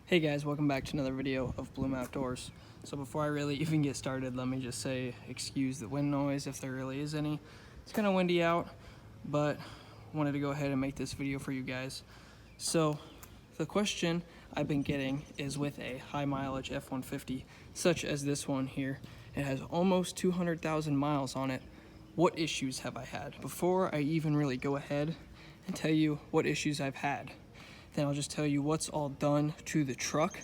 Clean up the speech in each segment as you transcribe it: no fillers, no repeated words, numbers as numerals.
Hey guys, welcome back to another video of Bloom Outdoors. So before I really even get started, let me just say excuse the wind noise if there really is any. It's kind of windy out, but wanted to go ahead and make this video for you guys. So the question I've been getting is with a high mileage F-150 such as this one here. It has almost 200,000 miles on it. What issues have I had? Before I even really go ahead and tell you what issues I've had, then I'll just tell you what's all done to the truck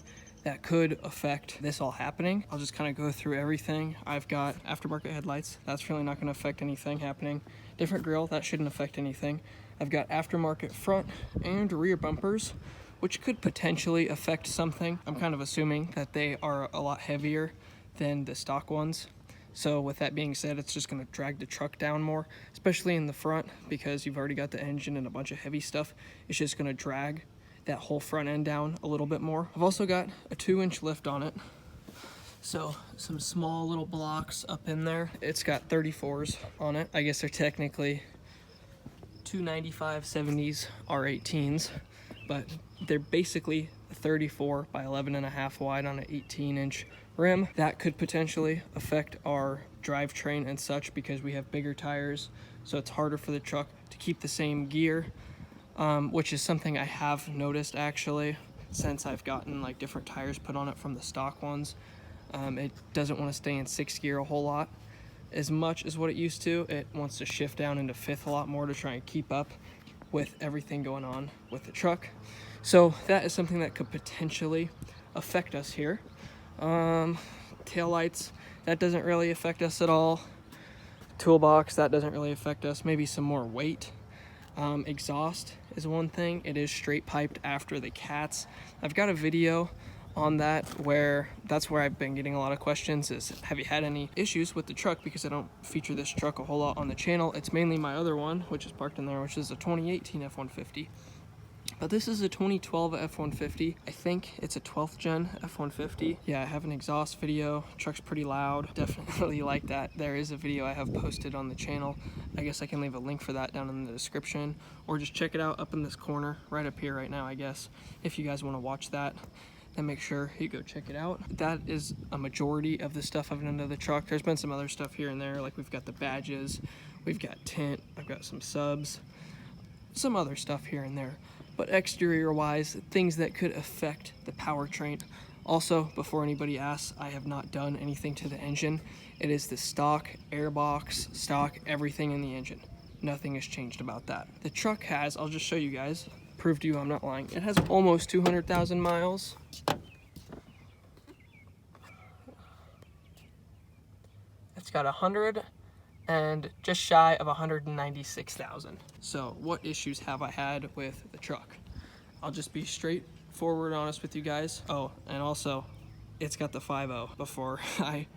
that could affect this all happening. I'll just kind of go through everything. I've got aftermarket headlights. That's really not going to affect anything happening. Different grille. That shouldn't affect anything. I've got aftermarket front and rear bumpers, which could potentially affect something. I'm kind of assuming that they are a lot heavier than the stock ones. So with that being said, it's just going to drag the truck down more, especially in the front, because you've already got the engine and a bunch of heavy stuff. It's just going to drag that whole front end down a little bit more. I've also got a 2-inch lift on it, so some small little blocks up in there. It's got 34s on it. I guess they're technically 295 70s R18s, but they're basically 34 by 11.5 wide on an 18-inch rim. That could potentially affect our drivetrain and such because we have bigger tires, so it's harder for the truck to keep the same gear. Which is something I have noticed actually since I've gotten like different tires put on it from the stock ones. It doesn't want to stay in 6th gear a whole lot as much as what it used to. It wants to shift down into 5th a lot more to try and keep up with everything going on with the truck. So that is something that could potentially affect us here. Tail lights, that doesn't really affect us at all. Toolbox, that doesn't really affect us. Maybe some more weight. Exhaust is one thing. It is straight piped after the cats. I've got a video on that where that's where I've been getting a lot of questions is, have you had any issues with the truck? Because I don't feature this truck a whole lot on the channel. It's mainly my other one, which is parked in there, which is a 2018 F-150. But this is a 2012 F-150. I think it's a 12th gen F-150. Yeah, I have an exhaust video. Truck's pretty loud. Definitely like that. There is a video I have posted on the channel. I guess I can leave a link for that down in the description, or just check it out up in this corner right up here right now, I guess. If you guys want to watch that, then make sure you go check it out. That is a majority of the stuff I've done to the truck. There's been some other stuff here and there, like we've got the badges, we've got tint, I've got some subs, some other stuff here and there. But exterior wise, things that could affect the powertrain. Also, before anybody asks, I have not done anything to the engine. It is the stock airbox, stock everything in the engine. Nothing has changed about that. The truck has, I'll just show you guys, prove to you I'm not lying. It has almost 200,000 miles. It's got 100 and just shy of 196,000. So what issues have I had with the truck? I'll just be straightforward honest with you guys. Oh, and also it's got the 5.0 before I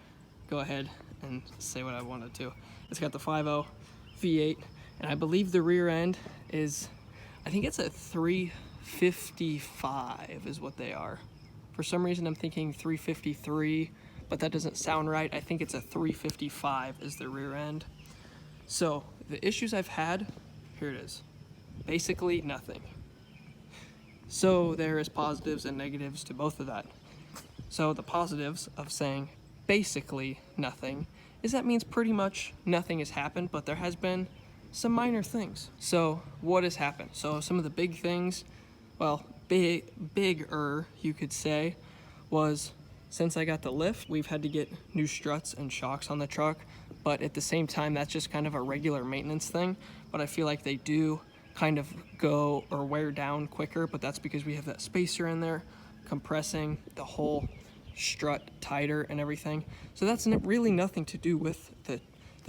go ahead and say what I wanted to. It's got the 5.0 V8, and I believe the rear end is, I think it's a 355 is what they are. For some reason I'm thinking 353, but that doesn't sound right. I think it's a 355 is the rear end. So the issues I've had, here it is. Basically nothing. So there is positives and negatives to both of that. So the positives of saying basically nothing is that means pretty much nothing has happened, but there has been some minor things. So what has happened? So some of the big things, well, bigger you could say, was since I got the lift, we've had to get new struts and shocks on the truck, but at the same time, that's just kind of a regular maintenance thing, but I feel like they do kind of go or wear down quicker, but that's because we have that spacer in there compressing the whole strut tighter and everything. So that's really nothing to do with the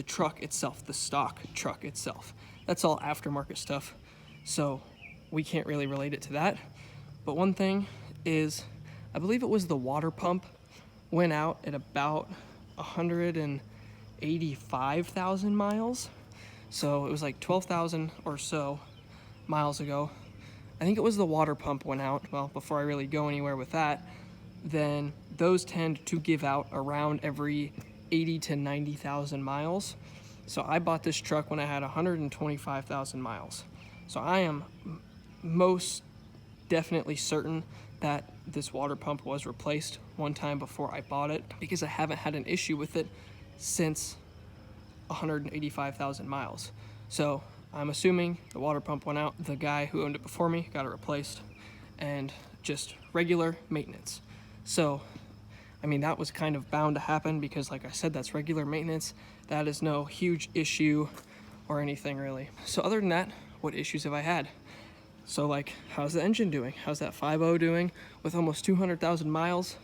truck itself, the stock truck itself. That's all aftermarket stuff, so we can't really relate it to that. But one thing is, I believe it was the water pump went out at about 185,000 miles. So it was like 12,000 or so miles ago. I think it was the water pump went out. Well, before I really go anywhere with that, then those tend to give out around every 80 to 90,000 miles. So I bought this truck when I had 125,000 miles. So I am most definitely certain that this water pump was replaced one time before I bought it, because I haven't had an issue with it since 185,000 miles. So I'm assuming the water pump went out, the guy who owned it before me got it replaced, and just regular maintenance. So I mean, that was kind of bound to happen because, like I said, that's regular maintenance. That is no huge issue or anything really. So other than that, what issues have I had? So like, how's the engine doing? How's that 5.0 doing with almost 200,000 miles?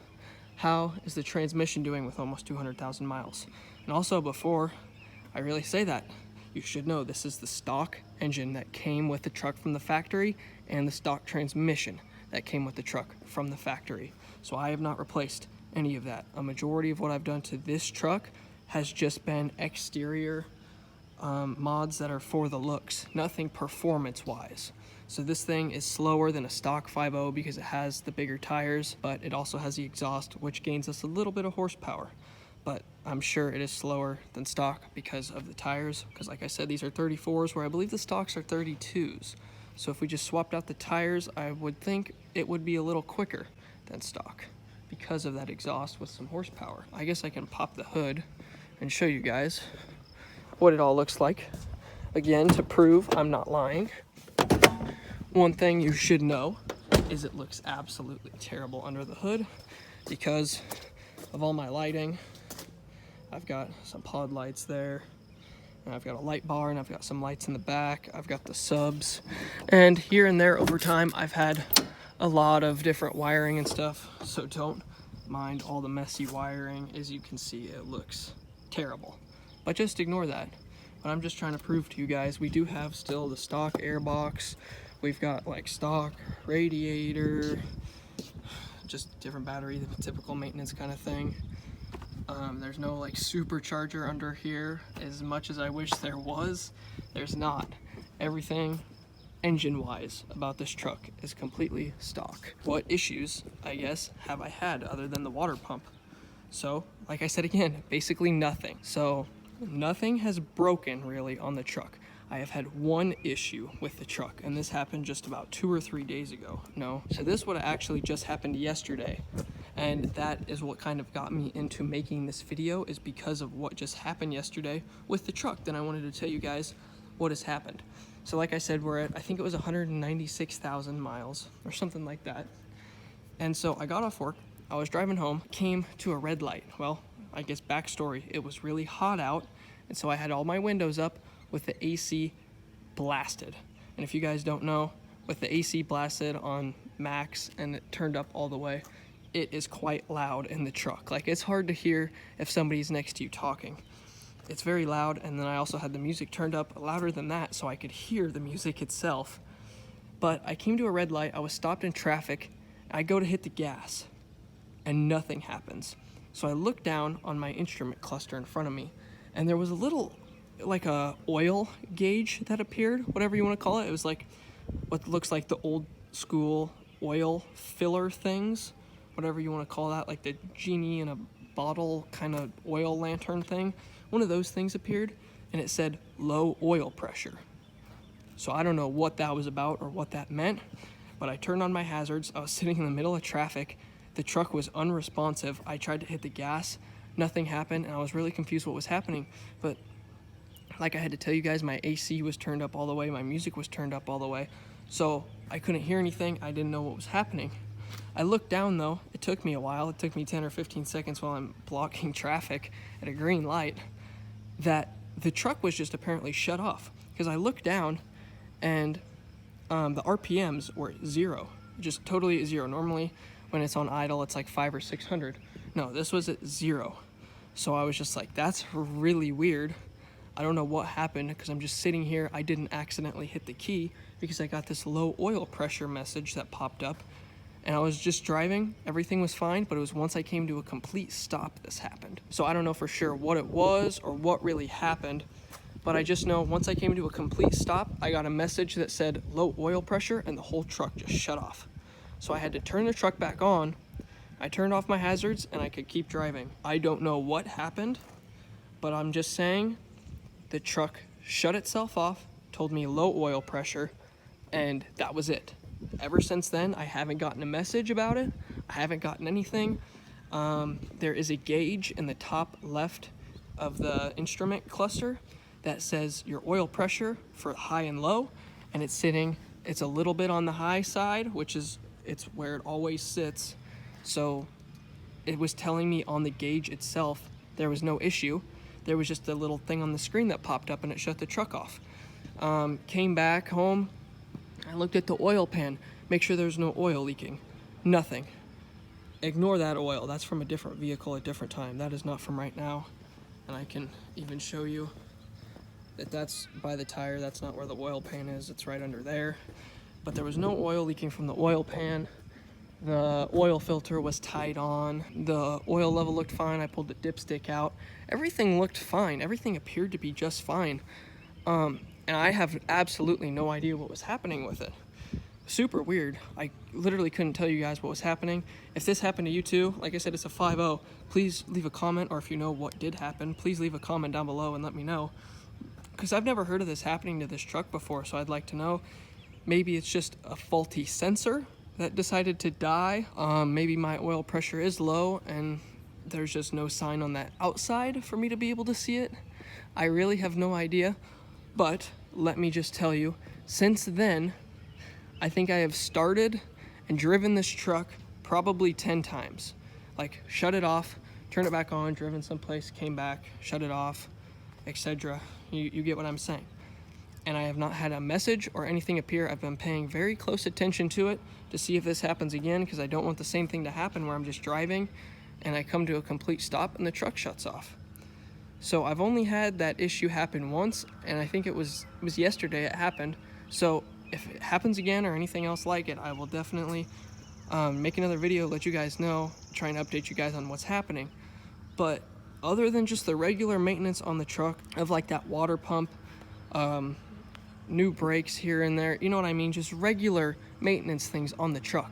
How is the transmission doing with almost 200,000 miles? And also, before I really say that, you should know this is the stock engine that came with the truck from the factory and the stock transmission that came with the truck from the factory. So I have not replaced any of that. A majority of what I've done to this truck has just been exterior mods that are for the looks, nothing performance wise. So this thing is slower than a stock 5.0 because it has the bigger tires, but it also has the exhaust, which gains us a little bit of horsepower. But I'm sure it is slower than stock because of the tires, because like I said, these are 34s where I believe the stocks are 32s. So if we just swapped out the tires, I would think it would be a little quicker than stock because of that exhaust with some horsepower. I guess I can pop the hood and show you guys what it all looks like. Again, to prove I'm not lying. One thing you should know is it looks absolutely terrible under the hood because of all my lighting. I've got some pod lights there, and I've got a light bar, and I've got some lights in the back. I've got the subs, and here and there over time I've had a lot of different wiring and stuff, so don't mind all the messy wiring. As you can see, it looks terrible, but just ignore that. But I'm just trying to prove to you guys we do have still the stock airbox. We've got like stock radiator, just different battery, the typical maintenance kind of thing. There's no like supercharger under here. As much as I wish there was, there's not. Everything engine wise about this truck is completely stock. What issues, I guess, have I had other than the water pump? So like I said again, basically nothing. So nothing has broken really on the truck. I have had one issue with the truck, and this happened just about 2 or 3 days ago. No, so this would have actually just happened yesterday. And that is what kind of got me into making this video, is because of what just happened yesterday with the truck. Then I wanted to tell you guys what has happened. So like I said, we're at, I think it was 196,000 miles or something like that. And so I got off work, I was driving home, came to a red light. Well, I guess backstory, it was really hot out, and so I had all my windows up with the AC blasted. And if you guys don't know, with the AC blasted on max and it turned up all the way, it is quite loud in the truck. Like, it's hard to hear if somebody's next to you talking. It's very loud, and then I also had the music turned up louder than that so I could hear the music itself. But I came to a red light, I was stopped in traffic, I go to hit the gas, and nothing happens. So I look down on my instrument cluster in front of me, and there was a little, like a oil gauge that appeared, whatever you want to call it. It was like what looks like the old school oil filler things, whatever you want to call that, like the genie in a bottle kind of oil lantern thing. One of those things appeared, and it said low oil pressure. So I don't know what that was about or what that meant, but I turned on my hazards. I was sitting in the middle of traffic. The truck was unresponsive. I tried to hit the gas, nothing happened, and I was really confused what was happening. But like I had to tell you guys, my AC was turned up all the way, my music was turned up all the way, so I couldn't hear anything. I didn't know what was happening. I looked down though. It took me a while. It took me 10 or 15 seconds while I'm blocking traffic at a green light, that the truck was just apparently shut off, because I looked down and the RPMs were 0, just totally 0. Normally when it's on idle it's like 500 or 600. No, this was at 0. So I was just like, that's really weird. I don't know what happened, because I'm just sitting here. I didn't accidentally hit the key because I got this low oil pressure message that popped up, and I was just driving. Everything was fine, but it was once I came to a complete stop this happened. So I don't know for sure what it was or what really happened, but I just know once I came to a complete stop, I got a message that said low oil pressure, and the whole truck just shut off. So I had to turn the truck back on. I turned off my hazards and I could keep driving. I don't know what happened, but I'm just saying the truck shut itself off, told me low oil pressure, and that was it. ever since then, I haven't gotten a message about it. I haven't gotten anything. There is a gauge in the top left of the instrument cluster that says your oil pressure for high and low, and it's a little bit on the high side, which is, it's where it always sits. So it was telling me on the gauge itself there was no issue. There was just a little thing on the screen that popped up and it shut the truck off. Came back home, I looked at the oil pan, make sure there's no oil leaking. Nothing. Ignore that oil. That's from a different vehicle at a different time. That is not from right now. And I can even show you that that's by the tire. That's not where the oil pan is. It's right under there. But there was no oil leaking from the oil pan. The oil filter was tied on. The oil level looked fine. I pulled the dipstick out. Everything looked fine. Everything appeared to be just fine. And I have absolutely no idea what was happening with it. Super weird. I literally couldn't tell you guys what was happening. If this happened to you too, like I said, it's a 5.0. Please leave a comment, or if you know what did happen, please leave a comment down below and let me know. Because I've never heard of this happening to this truck before, so I'd like to know. Maybe it's just a faulty sensor that decided to die. Maybe my oil pressure is low and there's just no sign on that outside for me to be able to see it. I really have no idea. But let me just tell you, since then, I think I have started and driven this truck probably 10 times. Like, shut it off, turn it back on, driven someplace, came back, shut it off, etc. You get what I'm saying. And I have not had a message or anything appear. I've been paying very close attention to it to see if this happens again, because I don't want the same thing to happen where I'm just driving and I come to a complete stop and the truck shuts off. So I've only had that issue happen once, and I think it was yesterday it happened. So if it happens again or anything else like it, I will definitely make another video, let you guys know, try and update you guys on what's happening. But other than just the regular maintenance on the truck of like that water pump, new brakes here and there, you know what I mean, just regular maintenance things on the truck.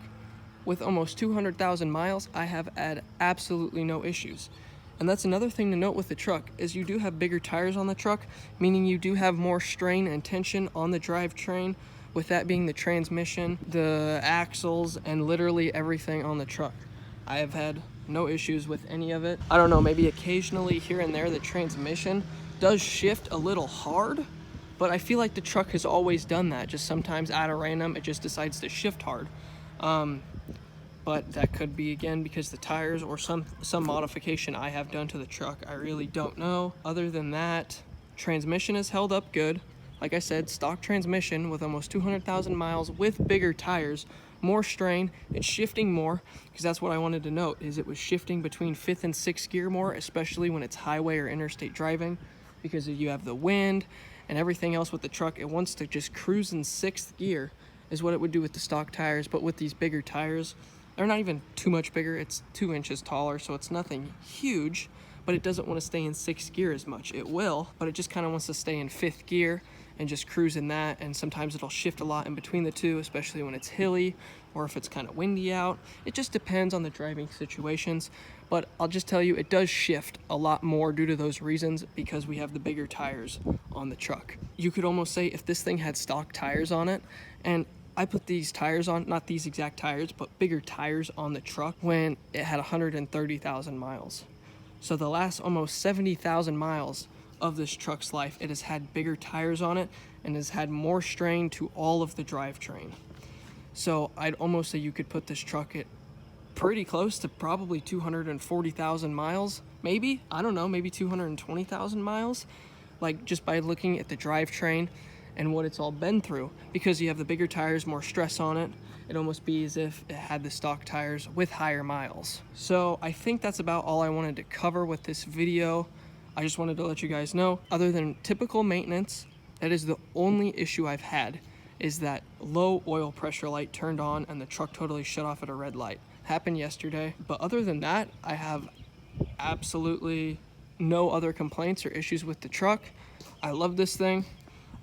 With almost 200,000 miles, I have had absolutely no issues. And that's another thing to note with the truck, is you do have bigger tires on the truck, meaning you do have more strain and tension on the drivetrain, with that being the transmission, the axles, and literally everything on the truck. I have had no issues with any of it. I don't know, maybe occasionally here and there the transmission does shift a little hard, but I feel like the truck has always done that. Just sometimes at a random, it just decides to shift hard. But that could be, again, because the tires or some modification I have done to the truck. I really don't know. Other than that, transmission is held up good. Like I said, stock transmission with almost 200,000 miles with bigger tires, more strain, it's shifting more, because that's what I wanted to note, is it was shifting between 5th and 6th gear more, especially when it's highway or interstate driving, because you have the wind and everything else with the truck. It wants to just cruise in 6th gear is what it would do with the stock tires. But with these bigger tires, they're not even too much bigger, it's 2 inches taller, so it's nothing huge, but it doesn't want to stay in 6th gear as much. It will, but it just kind of wants to stay in 5th gear and just cruise in that. And sometimes it'll shift a lot in between the two, especially when it's hilly or if it's kind of windy out. It just depends on the driving situations, but I'll just tell you, it does shift a lot more due to those reasons, because we have the bigger tires on the truck. You could almost say if this thing had stock tires on it, and I put these tires on, not these exact tires, but bigger tires on the truck when it had 130,000 miles. So the last almost 70,000 miles of this truck's life, it has had bigger tires on it and has had more strain to all of the drivetrain. So I'd almost say you could put this truck at pretty close to probably 240,000 miles, maybe, I don't know, maybe 220,000 miles, like just by looking at the drivetrain and what it's all been through. Because you have the bigger tires, more stress on it, it'd almost be as if it had the stock tires with higher miles. So I think that's about all I wanted to cover with this video. I just wanted to let you guys know, other than typical maintenance, that is the only issue I've had, is that low oil pressure light turned on and the truck totally shut off at a red light. Happened yesterday. But other than that, I have absolutely no other complaints or issues with the truck. I love this thing.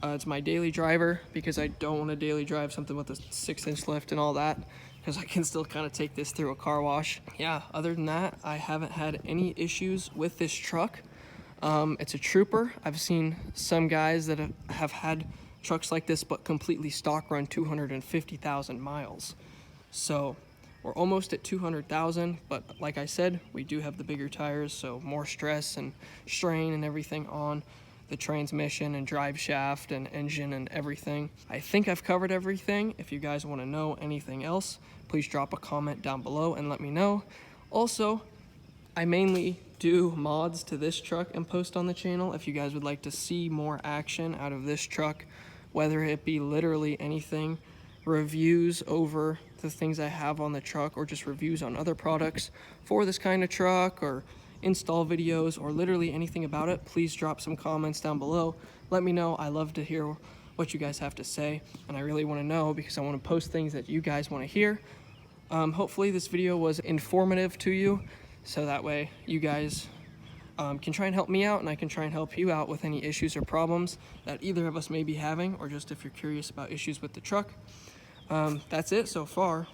It's my daily driver, because I don't want to daily drive something with a 6-inch lift and all that, because I can still kind of take this through a car wash. Yeah, other than that, I haven't had any issues with this truck. It's a trooper. I've seen some guys that have had trucks like this, but completely stock run 250,000 miles. So we're almost at 200,000, but like I said, we do have the bigger tires, so more stress and strain and everything on the transmission and drive shaft and engine and everything. I think I've covered everything. If you guys want to know anything else, please drop a comment down below and let me know. Also, I mainly do mods to this truck and post on the channel. If you guys would like to see more action out of this truck, whether it be literally anything, reviews over the things I have on the truck, or just reviews on other products for this kind of truck, or install videos, or literally anything about it, please drop some comments down below. Let me know. I love to hear what you guys have to say, and I really want to know because I want to post things that you guys want to hear. Hopefully this video was informative to you, so that way you guys can try and help me out, and I can try and help you out with any issues or problems that either of us may be having, or just if you're curious about issues with the truck. That's it so far,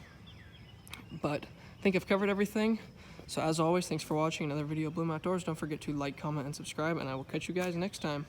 but I think I've covered everything. So as always, thanks for watching another video of Bloom Outdoors. Don't forget to like, comment, and subscribe, and I will catch you guys next time.